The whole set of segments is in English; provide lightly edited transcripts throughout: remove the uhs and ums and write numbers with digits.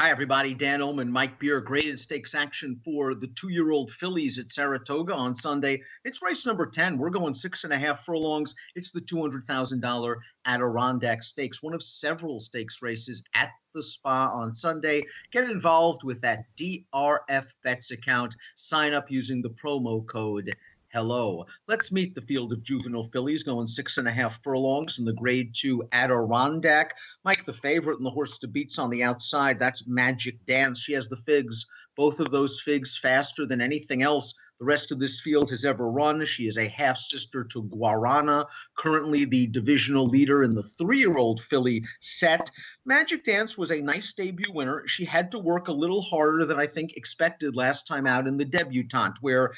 Hi, everybody. Dan Illman, Mike Beer. Graded stakes action for the 2-year-old fillies at Saratoga on Sunday. It's race number 10. We're going 6.5 furlongs. It's the $200,000 Adirondack Stakes, one of several stakes races at the spa on Sunday. Get involved with that DRFBets account. Sign up using the promo code HELLO. Let's meet the field of juvenile fillies going 6.5 furlongs in the grade 2 Adirondack. Mike, the favorite, and the horse to beat's on the outside. That's Magic Dance. She has the figs, both of those figs faster than anything else the rest of this field has ever run. She is a half-sister to Guarana, currently the divisional leader in the 3-year-old filly set. Magic Dance was a nice debut winner. She had to work a little harder than I think expected last time out in the debutante, where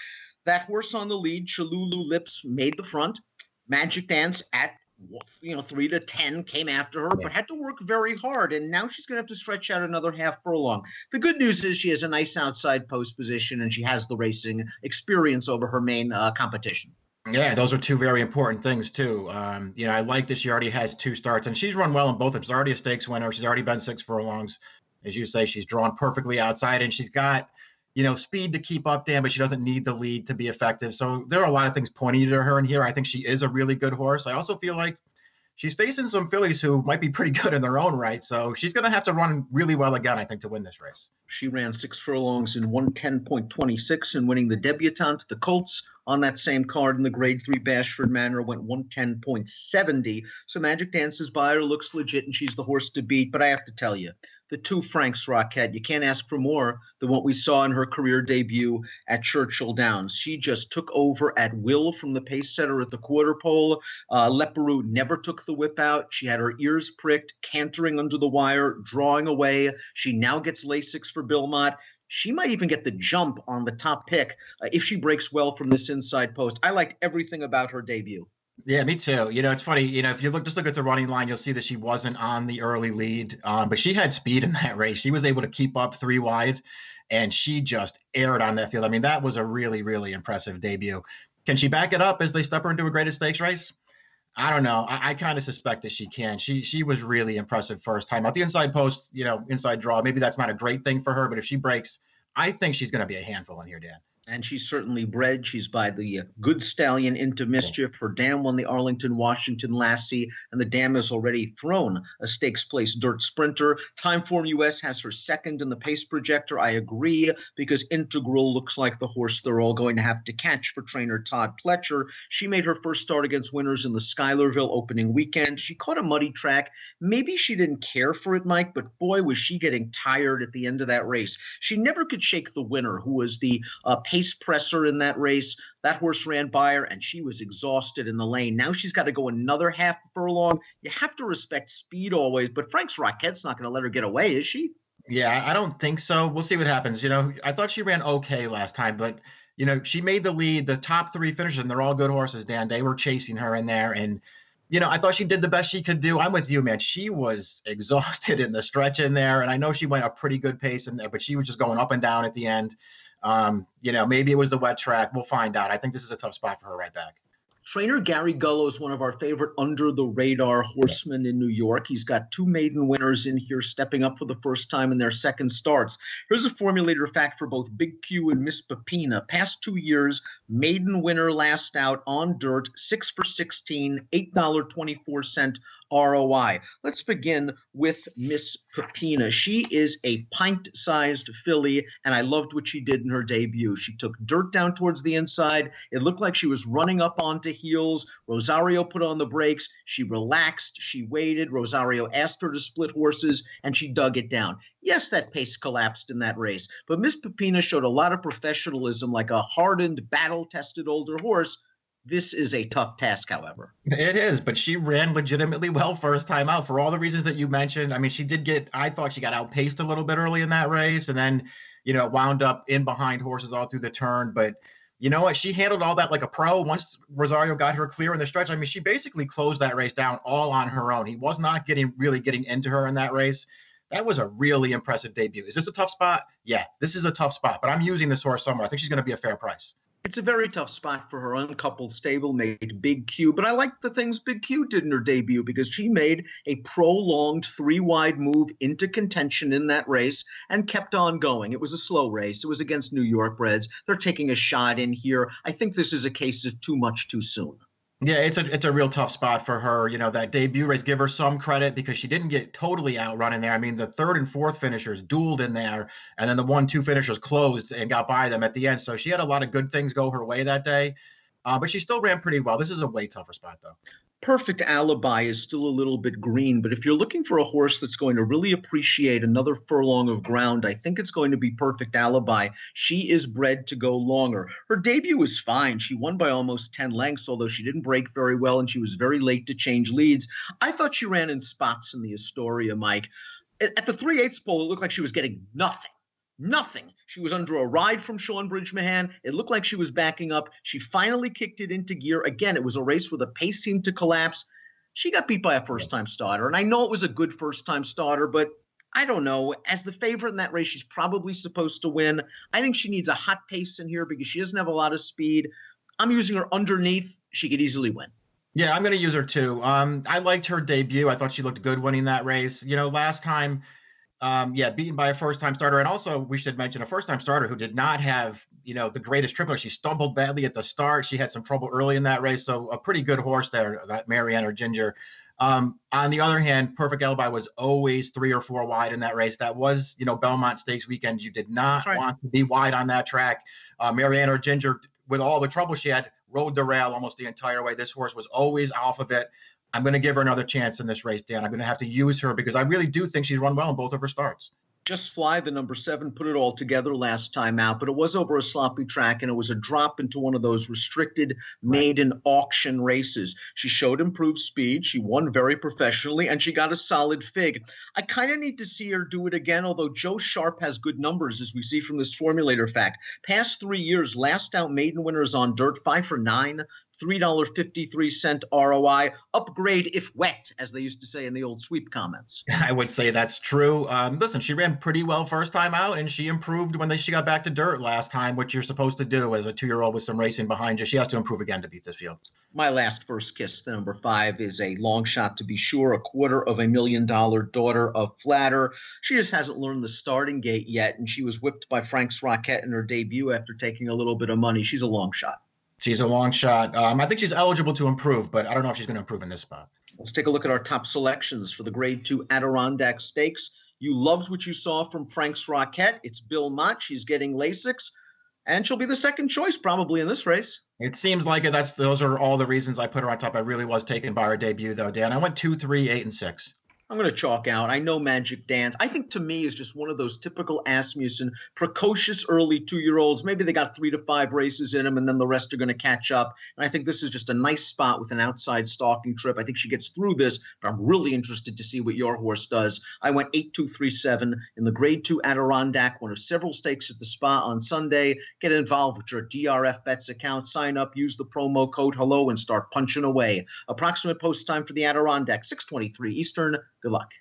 that horse on the lead, Cholulu Lips, made the front. Magic Dance at 3 to 10 came after her, but had to work very hard. And now she's going to have to stretch out another half furlong. The good news is she has a nice outside post position, and she has the racing experience over her main competition. Yeah, those are two very important things, too. I like that she already has 2 starts, and she's run well in both of them. She's already a stakes winner. She's already been 6 furlongs. As you say, she's drawn perfectly outside, and she's got speed to keep up, Dan, but she doesn't need the lead to be effective. So there are a lot of things pointing to her in here. I think she is a really good horse. I also feel like she's facing some fillies who might be pretty good in their own right. So she's going to have to run really well again, I think, to win this race. She ran 6 furlongs in 110.26 and winning the debutante. The Colts on that same card in the grade 3 Bashford Manor went 110.70. So Magic Dance's buyer looks legit, and she's the horse to beat. But I have to tell you, the 2 Franks Rocket, you can't ask for more than what we saw in her career debut at Churchill Downs. She just took over at will from the pace setter at the quarter pole. Leparoux never took the whip out. She had her ears pricked, cantering under the wire, drawing away. She now gets Lasix for Bilmont. She might even get the jump on the top pick if she breaks well from this inside post. I liked everything about her debut. Yeah, me too. It's funny, if you look at the running line, you'll see that she wasn't on the early lead, but she had speed in that race. She was able to keep up 3 wide, and she just aired on that field. I mean, that was a really, really impressive debut. Can she back it up as they step her into a graded stakes race? I don't know. I kind of suspect that she can. She was really impressive first time out. The inside post, inside draw, maybe that's not a great thing for her, but if she breaks, I think she's going to be a handful in here, Dan. And she's certainly bred. She's by the good stallion Into Mischief. Her dam won the Arlington, Washington Lassie, and the dam has already thrown a stakes place dirt sprinter. Timeform US has her second in the pace projector. I agree, because Integral looks like the horse they're all going to have to catch for trainer Todd Pletcher. She made her first start against winners in the Schuylerville opening weekend. She caught a muddy track. Maybe she didn't care for it, Mike, but boy, was she getting tired at the end of that race. She never could shake the winner, who was the pace presser in that race. That horse ran by her, and she was exhausted in the lane. Now she's got to go another half furlong. You have to respect speed always, but Frank's Rockette's not going to let her get away, is she? Yeah, I don't think so. We'll see what happens. I thought she ran okay last time, but, she made the lead. The top 3 finishers, and they're all good horses, Dan. They were chasing her in there, and I thought she did the best she could do. I'm with you, man. She was exhausted in the stretch in there, and I know she went a pretty good pace in there, but she was just going up and down at the end. Maybe it was the wet track. We'll find out. I think this is a tough spot for her right back. Trainer Gary Gullo is one of our favorite under-the-radar horsemen in New York. He's got 2 maiden winners in here stepping up for the first time in their second starts. Here's a formulator fact for both Big Q and Miss Pepina. Past 2 years, maiden winner last out on dirt, 6 for 16, $8.24 ROI. Let's begin with Miss Pepina. She is a pint-sized filly, and I loved what she did in her debut. She took dirt down towards the inside. It looked like she was running up onto heels. Rosario put on the brakes. She relaxed. She waited. Rosario asked her to split horses, and she dug it down. Yes, that pace collapsed in that race, but Miss Pepina showed a lot of professionalism, like a hardened, battle-tested older horse. This is a tough task, however. It is, but she ran legitimately well first time out for all the reasons that you mentioned. I mean, I thought she got outpaced a little bit early in that race, and then, wound up in behind horses all through the turn. But you know what? She handled all that like a pro. Once Rosario got her clear in the stretch, I mean, she basically closed that race down all on her own. He was not really getting into her in that race. That was a really impressive debut. Is this a tough spot? Yeah, this is a tough spot, but I'm using this horse somewhere. I think she's going to be a fair price. It's a very tough spot for her uncoupled stablemate, Big Q. But I like the things Big Q did in her debut because she made a prolonged three-wide move into contention in that race and kept on going. It was a slow race. It was against New York breds. They're taking a shot in here. I think this is a case of too much too soon. Yeah, it's a real tough spot for her. That debut race, give her some credit because she didn't get totally outrun in there. I mean, the third and fourth finishers dueled in there, and then the 1-2 finishers closed and got by them at the end. So she had a lot of good things go her way that day, but she still ran pretty well. This is a way tougher spot, though. Perfect Alibi is still a little bit green, but if you're looking for a horse that's going to really appreciate another furlong of ground, I think it's going to be Perfect Alibi. She is bred to go longer. Her debut was fine. She won by almost 10 lengths, although she didn't break very well, and she was very late to change leads. I thought she ran in spots in the Astoria, Mike. At the 3/8 pole, it looked like she was getting nothing. Nothing. She was under a ride from Sean Bridge-Mahan. It looked like she was backing up. She finally kicked it into gear. Again, it was a race where the pace seemed to collapse. She got beat by a first-time starter, and I know it was a good first-time starter, but I don't know. As the favorite in that race, she's probably supposed to win. I think she needs a hot pace in here because she doesn't have a lot of speed. I'm using her underneath. She could easily win. Yeah, I'm going to use her too. I liked her debut. I thought she looked good winning that race. Last time, beaten by a first-time starter. And also, we should mention a first-time starter who did not have, the greatest triplet. She stumbled badly at the start. She had some trouble early in that race. So a pretty good horse there, that Marianne or Ginger. On the other hand, Perfect Alibi was always 3 or 4 wide in that race. That was, Belmont Stakes weekend. You did not want to be wide on that track. Marianne or Ginger, with all the trouble she had, rode the rail almost the entire way. This horse was always off of it. I'm going to give her another chance in this race, Dan. I'm going to have to use her because I really do think she's run well in both of her starts. Just Fly, the number 7, put it all together last time out, but it was over a sloppy track, and it was a drop into one of those restricted maiden auction races. She showed improved speed. She won very professionally, and she got a solid fig. I kind of need to see her do it again, although Joe Sharp has good numbers, as we see from this formulator fact. Past 3 years, last out maiden winners on dirt, 5 for 9. $3.53 ROI. Upgrade if wet, as they used to say in the old sweep comments. I would say that's true. Listen, she ran pretty well first time out, and she improved when she got back to dirt last time, which you're supposed to do as a 2-year-old with some racing behind you. She has to improve again to beat this field. My last first kiss, the number 5, is a long shot to be sure, $250,000 daughter of Flatter. She just hasn't learned the starting gate yet, and she was whipped by Frank's Rocket in her debut after taking a little bit of money. She's a long shot. She's a long shot. I think she's eligible to improve, but I don't know if she's going to improve in this spot. Let's take a look at our top selections for the Grade 2 Adirondack Stakes. You loved what you saw from Frank's Rocket. It's Bill Mott. She's getting Lasix, and she'll be the second choice probably in this race. It seems like it. Those are all the reasons I put her on top. I really was taken by her debut, though, Dan. I went 2, 3, 8, and 6. I'm going to chalk out. I know Magic Dance. I think to me is just one of those typical Asmussen, precocious early 2-year-olds. Maybe they got 3 to 5 races in them, and then the rest are going to catch up. And I think this is just a nice spot with an outside stalking trip. I think she gets through this, but I'm really interested to see what your horse does. I went 8, 2, 3, 7 in the Grade 2 Adirondack, one of several stakes at the Spa on Sunday. Get involved with your DRFBets account. Sign up, use the promo code HELLO, and start punching away. Approximate post time for the Adirondack, 6:23 Eastern. Good luck.